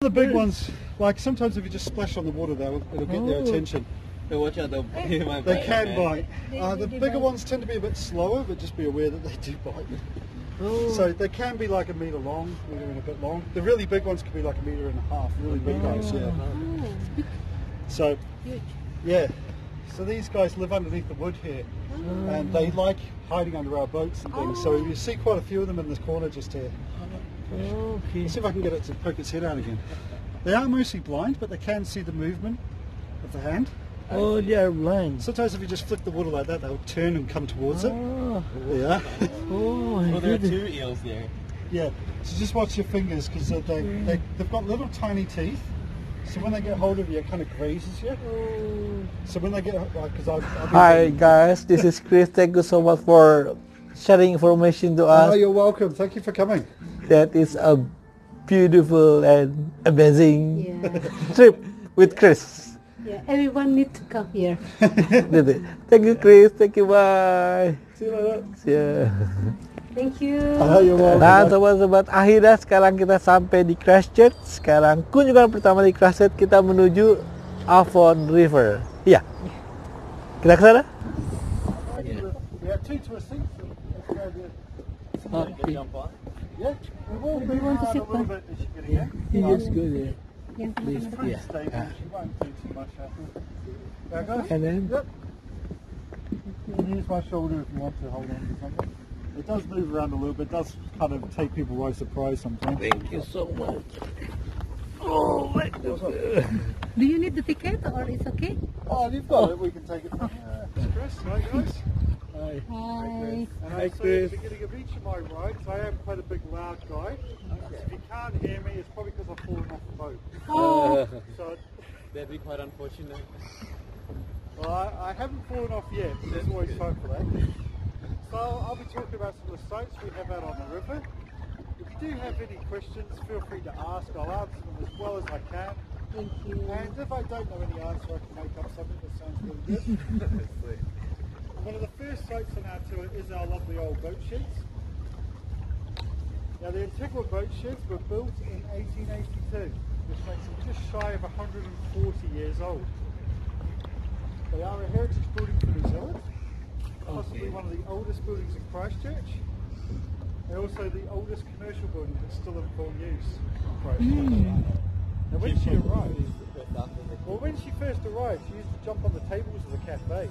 The big ones, like sometimes if you just splash on the water, it'll get their attention. So watch out, they can bite. The bigger ones tend to be a bit slower, but just be aware that they do bite. So they can be like a metre long, metre and a bit long. The really big ones can be like a metre and a half, really big guys, yeah. So, yeah. So these guys live underneath the wood here, and they like hiding under our boats and things. So you see quite a few of them in this corner just here. Let's see if I can get it to poke its head out again. They are mostly blind, but they can see the movement of the hand. Oh, they are blind. Sometimes if you just flick the water like that, they'll turn and come towards it. Yeah. Oh, there are two eels there. Yeah. So just watch your fingers, because they've got little tiny teeth. So when they get hold of you, it kind of grazes you. So when they get, because Hi guys, this is Chris. Thank you so much for sharing information to us. Oh, you're welcome. Thank you for coming. That is a beautiful and amazing trip with Chris. Yeah, everyone needs to come here. Thank you, Chris. Thank you. Bye. See you later. See ya. Thank you. Oh, you're welcome. Nah, sobat-sobat, akhirnya sekarang kita sampai di Christchurch. Sekarang kunjungan pertama di Christchurch, kita menuju Avon River. Iya. Kita ke sana? Yeah, two twisting. Okay. Yeah, we will be want to around sit a little bit as you get in. Yes, good. Yeah. It's pretty stable. She won't do too much hassle. There you go. And then? Yep. You can use my shoulder if you want to hold on to something. It does move around a little bit. It does kind of take people by surprise sometimes. Thank you so much. Oh my goodness. Do you need the ticket or it's okay? Oh, you've got it. We can take it from Chris. Hi, guys. Hi. Hi. Hi, So Chris. at the beginning of each of my rides, I am quite a big loud guy. So if you can't hear me, it's probably because I've fallen off the boat. So That'd be quite unfortunate. well, I haven't fallen off yet. So there's always hope for that. So I'll be talking about some of the sites we have out on the river. If you do have any questions, feel free to ask. I'll answer them as well as I can. Thank you. And if I don't know any answer, I can make up something that sounds really good. One of the first sites on our tour is our lovely old boat sheds. Now the integral boat sheds were built in 1882, which makes them just shy of 140 years old. They are a heritage building for New Zealand, possibly one of the oldest buildings in Christchurch, and also the oldest commercial building that's still in full use in Christchurch. Now when she first arrived, she used to jump on the tables of the cafe.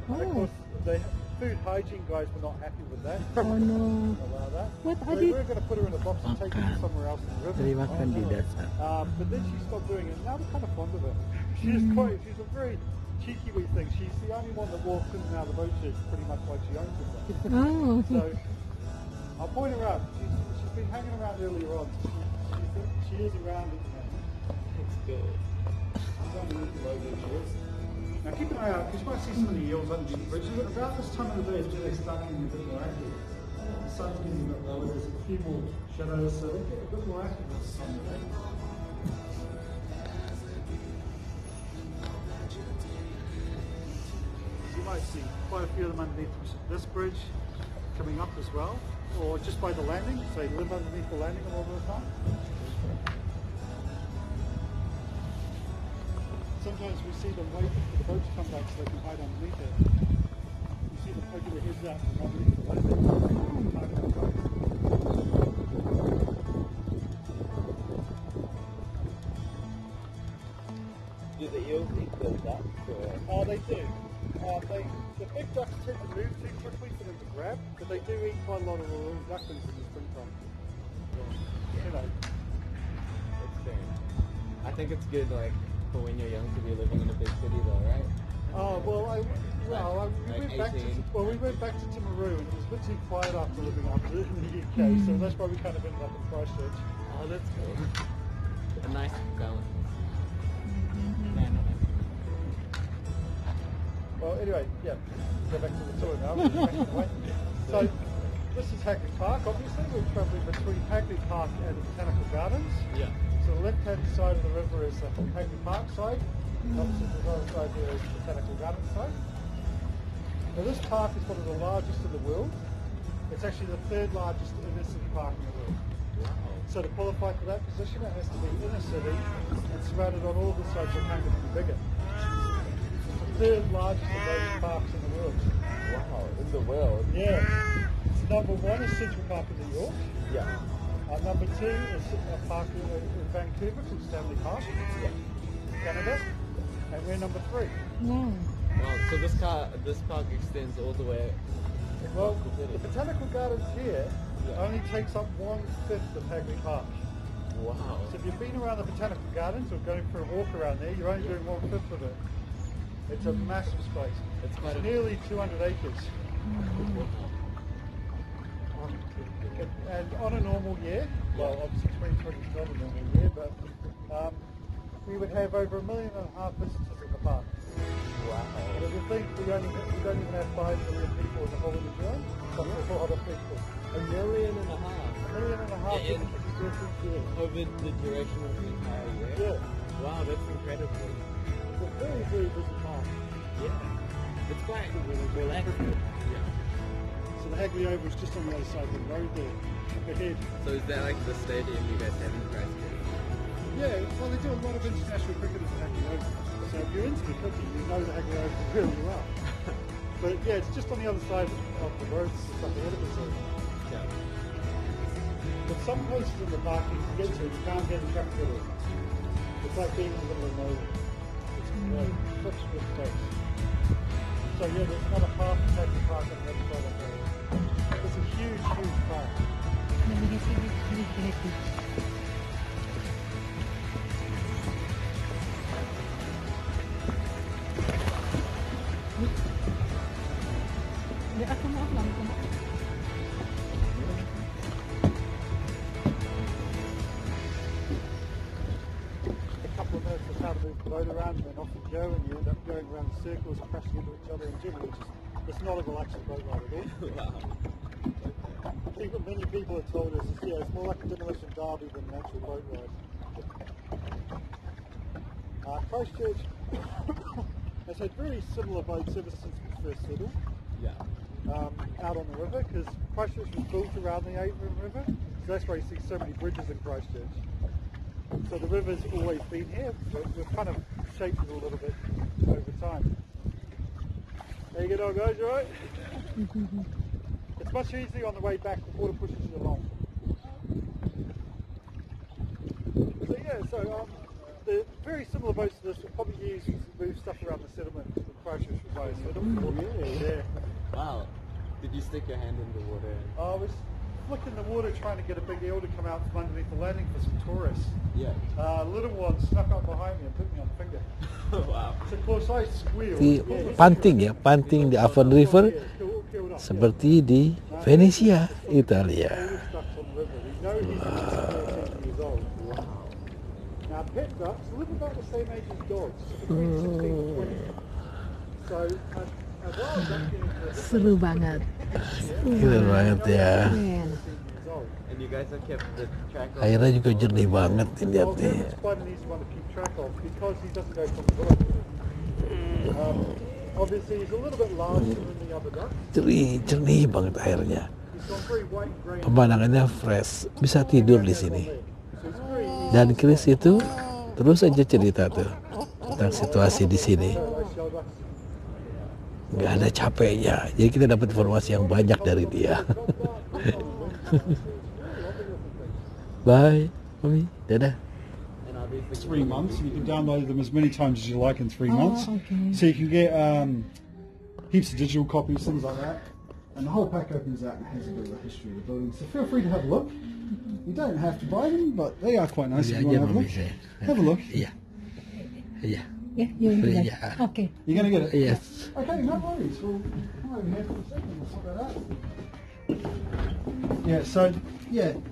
And of course, the food hygiene guys were not happy with that. Oh no. Allow that. What So we were going to put her in a box and take her somewhere else in the river. Terima kasih. But then she stopped doing it. Now we're kind of fond of her. She's a very cheeky wee thing. She's the only one that walks in and out of the boat shed pretty much like she owns it. Oh. So I'll point her out. She's been hanging around earlier on. She is around at the moment. It's good. Now keep an eye out, because you might see some of the eels underneath the bridge. About this time of the day is when they start getting a bit more active. The sun's getting a bit lower, there's a few more shadows, so they get a bit more active this time of day. You might see quite a few of them underneath this bridge coming up as well, or just by the landing, so they live underneath the landing a lot of the time. Sometimes we see them waiting for the boat to come back so they can hide underneath it. You see them poking their heads out from underneath the boat. Do the eels eat the ducks? Oh, they do. The big ducks tend to move too quickly for them to grab, but they do eat quite a lot of the little ducklings in the springtime. You know. That's fair. I think it's good, like, for when you're young to be living in a big city though, right? Oh, well, we went back to Timaru, and it was a bit too quiet after living up in the UK, so that's why we kind of ended up in Christchurch. Oh, that's cool. A nice balance. Well, anyway, yeah, go back to the tour now. So, this is Hagley Park, obviously. We're travelling between Hagley Park and the Botanical Gardens. Yeah. So the left-hand side of the river is the Hagley Park side. Opposite the other side there is the Botanical Gardens side. Now this park is one of the largest in the world. It's actually the third largest inner city park in the world. So to qualify for that position, it has to be in a city and surrounded on all the sides of Canada to be bigger. It's the third largest of those parks in the world. Wow, in the world. Yeah. So number one is Central Park in New York. Yeah. Number two is a park in Vancouver called Stanley Park, Canada. And we're number three. Wow. Wow, so this park extends all the way. Well, the botanical gardens here only takes up 1/5 of Hagley Park. Wow. So if you've been around the botanical gardens or going for a walk around there, you're only doing 1/5 of it. It's a massive space. It's quite nearly 200 acres. And on a normal year, well, obviously 2020 is not a normal year, but we would have over 1.5 million visitors in the park. Wow. But if you think we don't even have 5 million people in the whole of New Zealand, that's a lot of people. 1.5 million. 1.5 million Yeah, visitors year. Over the duration of the entire year? Yeah. Wow, that's incredible. It's a very, very busy park. Yeah. It's quite relaxing. Yeah. So the Hagley Oval is just on the other side of the road there, up ahead. So is that like the stadium you guys have in Christchurch? Yeah, well they do a lot of international cricket at the Hagley Oval. So if you're into the cricket, you know the Hagley Oval really well. But yeah, it's just on the other side of the road, it's just up ahead of us. Yeah. But some places in the park you can get to, you can't get in traffic at all. It's like being in the middle of nowhere. It's such a good space. So yeah, there's another half of Hagley Park on the other side of the road. It's a huge, huge park. Ya, aku maaf lah. A couple of minutes of how to move the boat around and then off you go and you end up going around in circles and crashing into each other in general. It's not a relaxing boat ride at all. Wow. I think what many people have told us is, yeah, it's more like a demolition derby than an actual boat ride. Christchurch has had very similar boats ever since we first settled Yeah. out on the river, because Christchurch was built around the Avon River, so that's why you see so many bridges in Christchurch. So the river's always been here, but we've kind of shaped it a little bit over time. How you get on, guys? You alright? It's much easier on the way back, the water pushes you along. So yeah, the very similar boats to this will probably use to move stuff around the settlement in Christchurch Bay. Really? Yeah. Wow. Did you stick your hand in the water? I was flicking the water trying to get a big eel to come out from underneath the landing for some tourists. Yeah. Little one snuck up behind me and bit me on the finger. Wow. So of course I squealed. Di Punting ya, Punting di Avon River, seperti di Venesia, Italia. Now pet ducks live about the same age as dogs, between 16 and 20. So a wild duck getting to a Seru banget. Keren banget ya. Keren. And you guys have kept the track of Airnya juga jernih banget nih, lihat Well, nih. it's quite an easy one to keep track of because he doesn't go from the boat. Obviously he's a little bit larger than the other ducks. Jernih banget airnya. He's got very white and grey. Pemandangannya fresh, bisa tidur di sini. So it's very easy. Dan Chris itu terus aja cerita tuh tentang situasi di sini. Nggak ada capeknya, jadi kita dapat informasi yang banyak dari dia. Bye, Mami. Dadah. and obviously 3 months. You can download them as many times as you like in 3 months. Okay. So you can get heaps of digital copies, things like that. And the whole pack opens out and has a bit of a history of the building. So feel free to have a look. You don't have to buy them, but they are quite nice if you want to have a look. Have a look. Iya. Iya. Yeah, you will do Yeah. that. Okay. You're going to get it? Yes. Okay, no worries. We'll come over here for a second. We'll sort that out.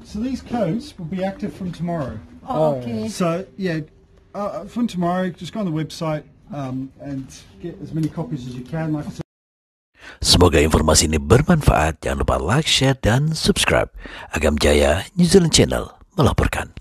So these codes will be active from tomorrow. Oh, okay. So yeah, from tomorrow, just go on the website and get as many copies as you can. Like I said. Semoga informasi ini bermanfaat. Jangan lupa like, share, dan subscribe. Agam Jaya New Zealand Channel melaporkan.